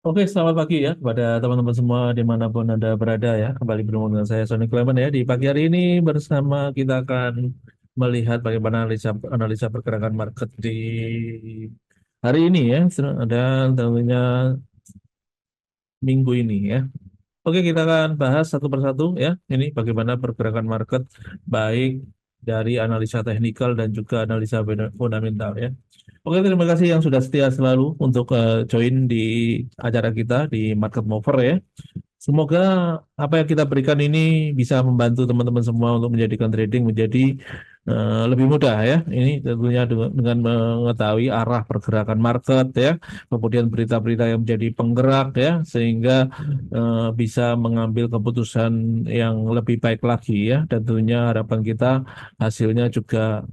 Oke, selamat pagi ya kepada teman-teman semua dimanapun Anda berada ya. Kembali bertemu dengan saya Sony Clement ya. Di pagi hari ini bersama kita akan melihat bagaimana analisa analisa pergerakan market di hari ini ya. Dan tentunya minggu ini ya. Oke, kita akan bahas satu persatu ya. Ini bagaimana pergerakan market baik dari analisa teknikal dan juga analisa fundamental ya. Oke, terima kasih yang sudah setia selalu untuk join di acara kita di Market Mover ya. Semoga apa yang kita berikan ini bisa membantu teman-teman semua untuk menjadikan trading menjadi lebih mudah ya. Ini tentunya dengan mengetahui arah pergerakan market ya, kemudian berita-berita yang menjadi penggerak ya, sehingga bisa mengambil keputusan yang lebih baik lagi ya. Dan tentunya harapan kita hasilnya juga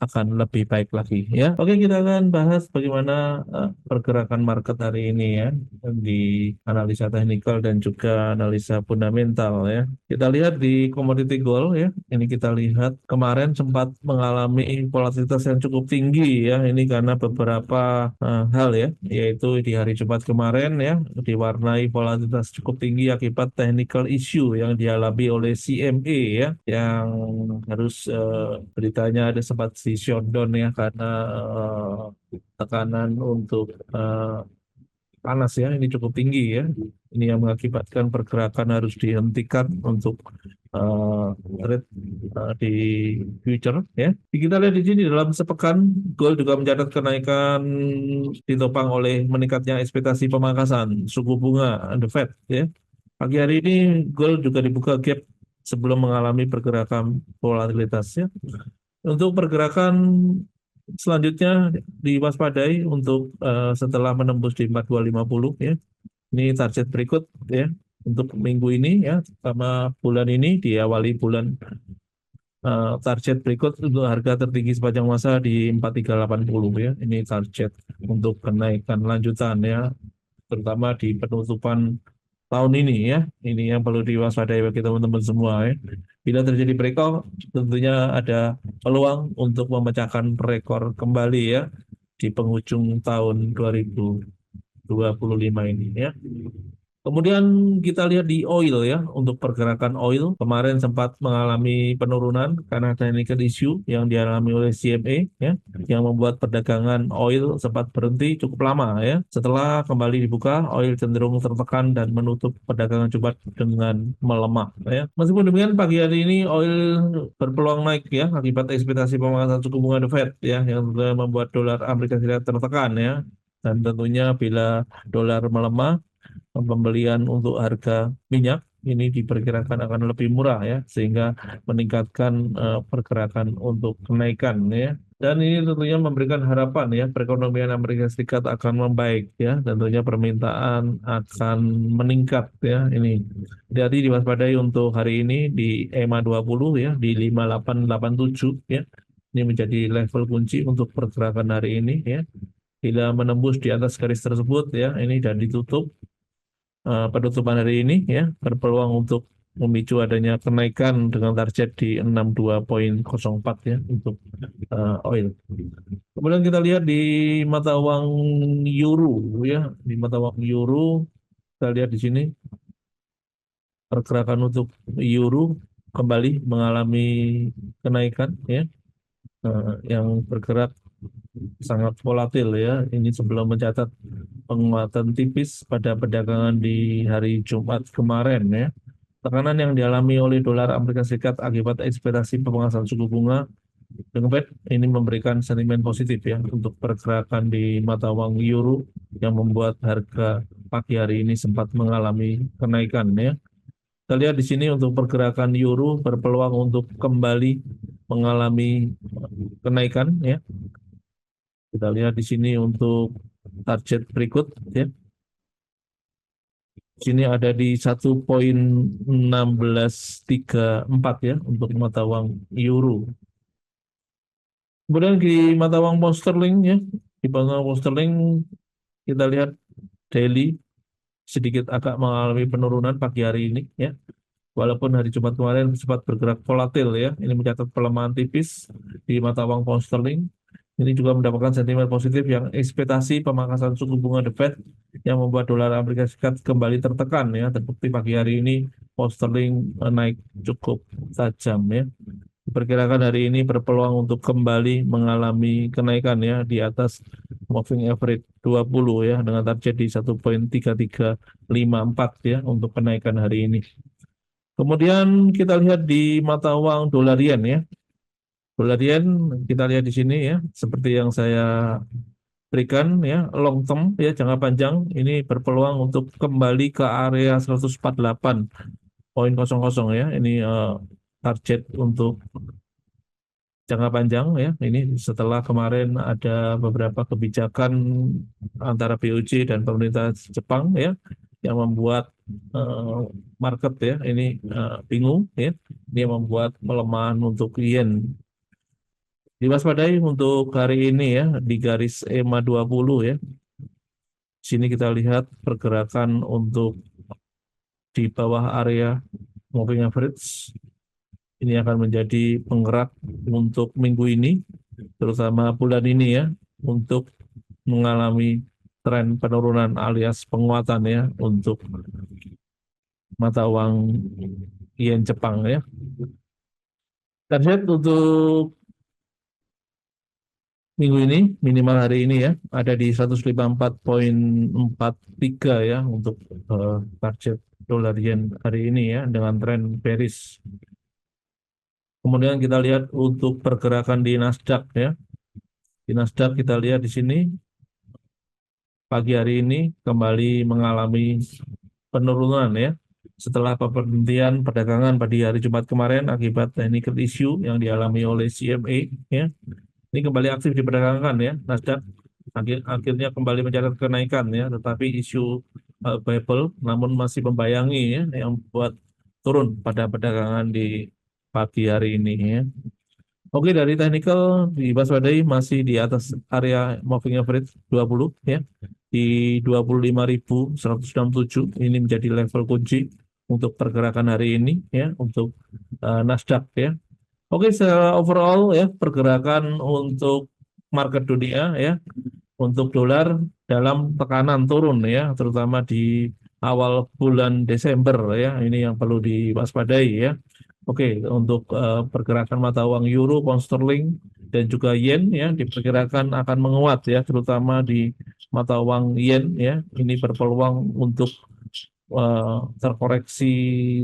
akan lebih baik lagi ya. Oke, kita akan bahas bagaimana pergerakan market hari ini ya di analisa teknikal dan juga analisa fundamental ya. Kita lihat di commodity gold ya. Ini kita lihat kemarin sempat mengalami volatilitas yang cukup tinggi ya. Ini karena beberapa hal ya, yaitu di hari Jumat kemarin ya diwarnai volatilitas cukup tinggi akibat technical issue yang dialami oleh CME ya, yang harus beritanya ada sempat di shutdown ya karena tekanan untuk panas ya, ini cukup tinggi ya. Ini yang mengakibatkan pergerakan harus dihentikan untuk uh, rate di future ya. Kita lihat di sini dalam sepekan gold juga mencatat kenaikan ditopang oleh meningkatnya ekspektasi pemangkasan suku bunga The Fed ya. Pagi hari ini gold juga dibuka gap sebelum mengalami pergerakan volatilitasnya. Untuk pergerakan selanjutnya diwaspadai untuk setelah menembus di 4250 ya. Ini target berikut ya untuk minggu ini ya, sama bulan ini diawali bulan target berikut untuk harga tertinggi sepanjang masa di 4380 ya. Ini target untuk kenaikan lanjutan ya, terutama di penutupan tahun ini ya. Ini yang perlu diwaspadai bagi teman-teman semua ya. Bila terjadi breakout, tentunya ada peluang untuk memecahkan rekor kembali ya di penghujung tahun 2025 ini ya. Kemudian kita lihat di oil ya, untuk pergerakan oil kemarin sempat mengalami penurunan karena technical issue yang dialami oleh CME ya, yang membuat perdagangan oil sempat berhenti cukup lama ya. Setelah kembali dibuka, oil cenderung tertekan dan menutup perdagangan Jumat dengan melemah ya. Meskipun demikian pagi hari ini oil berpeluang naik ya akibat ekspektasi pemangkasan suku bunga The Fed ya, yang membuat dolar Amerika Serikat tertekan ya. Dan tentunya bila dolar melemah, pembelian untuk harga minyak ini diperkirakan akan lebih murah ya, sehingga meningkatkan pergerakan untuk kenaikan ya. Dan ini tentunya memberikan harapan ya perekonomian Amerika Serikat akan membaik ya, tentunya permintaan akan meningkat ya. Ini jadi diwaspadai untuk hari ini di EMA 20 ya di 5887 ya. Ini menjadi level kunci untuk pergerakan hari ini ya. Bila menembus di atas garis tersebut ya, ini dan ditutup penutupan hari ini ya, berpeluang untuk memicu adanya kenaikan dengan target di 62,04 ya untuk oil. Kemudian kita lihat di mata uang euro ya, di mata uang euro kita lihat di sini pergerakan untuk euro kembali mengalami kenaikan ya, yang bergerak sangat volatil ya. Ini sebelum mencatat penguatan tipis pada perdagangan di hari Jumat kemarin ya. Tekanan yang dialami oleh dolar Amerika Serikat akibat ekspektasi pemangkasan suku bunga dengan Fed ini memberikan sentimen positif ya untuk pergerakan di mata uang euro, yang membuat harga pagi hari ini sempat mengalami kenaikan ya. Kita lihat di sini untuk pergerakan euro berpeluang untuk kembali mengalami kenaikan ya. Kita lihat di sini untuk target berikut ya. Sini ada di 1,1634 ya untuk mata uang euro. Kemudian di mata uang pound sterling ya, di mata uang pound sterling kita lihat daily sedikit agak mengalami penurunan pagi hari ini ya. Walaupun hari Jumat kemarin sempat bergerak volatil ya, ini mencatat pelemahan tipis di mata uang pound sterling. Ini juga mendapatkan sentimen positif yang ekspektasi pemangkasan suku bunga The Fed yang membuat dolar Amerika Serikat kembali tertekan ya. Terbukti pagi hari ini pound sterling naik cukup tajam ya. Diperkirakan hari ini berpeluang untuk kembali mengalami kenaikan ya di atas moving average 20 ya dengan target di 1,3354 ya untuk kenaikan hari ini. Kemudian kita lihat di mata uang dolar yen ya. Dolar yen kita lihat di sini ya, seperti yang saya berikan ya, long term ya, jangka panjang ini berpeluang untuk kembali ke area 148,00 ya. Ini target untuk jangka panjang ya. Ini setelah kemarin ada beberapa kebijakan antara BOJ dan pemerintah Jepang ya yang membuat eh, market ya ini bingung ya. Ini yang membuat pelemahan untuk yen. Diwaspadai untuk hari ini ya di garis EMA 20 ya. Sini kita lihat pergerakan untuk di bawah area moving average. Ini akan menjadi penggerak untuk minggu ini, terutama bulan ini ya, untuk mengalami tren penurunan alias penguatan ya untuk mata uang yen Jepang ya. Target untuk minggu ini, minimal hari ini ya, ada di 154,43 ya untuk target dolar yen hari ini ya dengan tren bearish. Kemudian kita lihat untuk pergerakan di Nasdaq ya. Di Nasdaq kita lihat di sini pagi hari ini kembali mengalami penurunan ya. Setelah pemberhentian perdagangan pada hari Jumat kemarin akibat technical issue yang dialami oleh CME ya. Ini kembali aktif diperdagangkan ya. Nasdaq akhirnya kembali mencatat kenaikan ya, tetapi isu Bevel namun masih membayangi ya yang buat turun pada perdagangan di pagi hari ini ya. Oke, dari technical diwaspadai masih di atas area moving average 20 ya. Di 25.167 ini menjadi level kunci untuk pergerakan hari ini ya untuk Nasdaq ya. Oke, secara overall ya pergerakan untuk market dunia ya untuk dolar dalam tekanan turun ya, terutama di awal bulan Desember ya. Ini yang perlu diwaspadai ya. Oke, untuk pergerakan mata uang euro, pound sterling, dan juga yen ya diperkirakan akan menguat ya, terutama di mata uang yen ya. Ini berpeluang untuk terkoreksi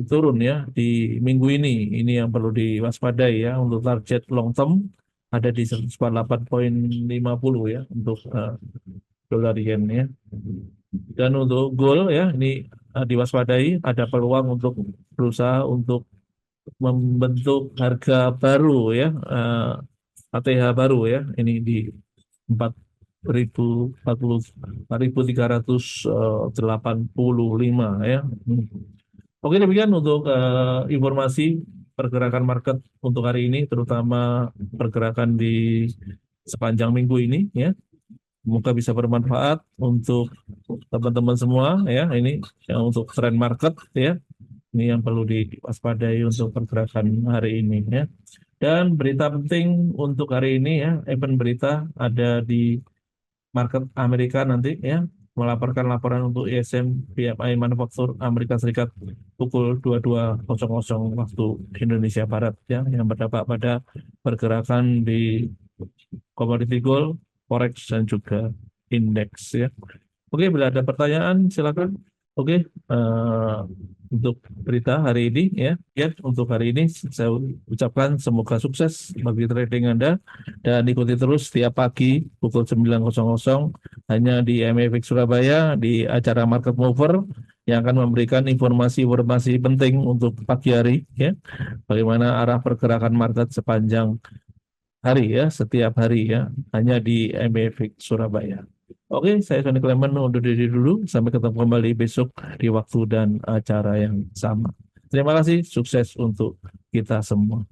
turun ya di minggu ini. Ini yang perlu diwaspadai ya untuk target long term ada di 148,50 ya untuk dolar yen ya. Dan untuk gold ya ini diwaspadai ada peluang untuk berusaha untuk membentuk harga baru ya ATH baru ya ini di 4.040 4.385 ya. Oke, demikian untuk informasi pergerakan market untuk hari ini, terutama pergerakan di sepanjang minggu ini ya. Semoga bisa bermanfaat untuk teman-teman semua ya. Ini yang untuk tren market ya. Ini yang perlu diwaspadai untuk pergerakan hari ini ya. Dan berita penting untuk hari ini ya, event berita ada di market Amerika nanti ya, melaporkan laporan untuk ISM PMI Manufaktur Amerika Serikat pukul 22.00 waktu Indonesia Barat ya, yang berdampak pada pergerakan di komoditi gold, forex dan juga indeks ya. Oke, bila ada pertanyaan silakan. Oke, untuk berita hari ini ya, untuk hari ini saya ucapkan semoga sukses bagi trading Anda dan ikuti terus setiap pagi pukul 9.00 hanya di MEFX Surabaya di acara Market Mover yang akan memberikan informasi-informasi penting untuk pagi hari ya, bagaimana arah pergerakan market sepanjang hari ya, setiap hari ya, hanya di MEFX Surabaya. Oke, saya Sony Clement undur diri dulu. Sampai ketemu kembali besok di waktu dan acara yang sama. Terima kasih, sukses untuk kita semua.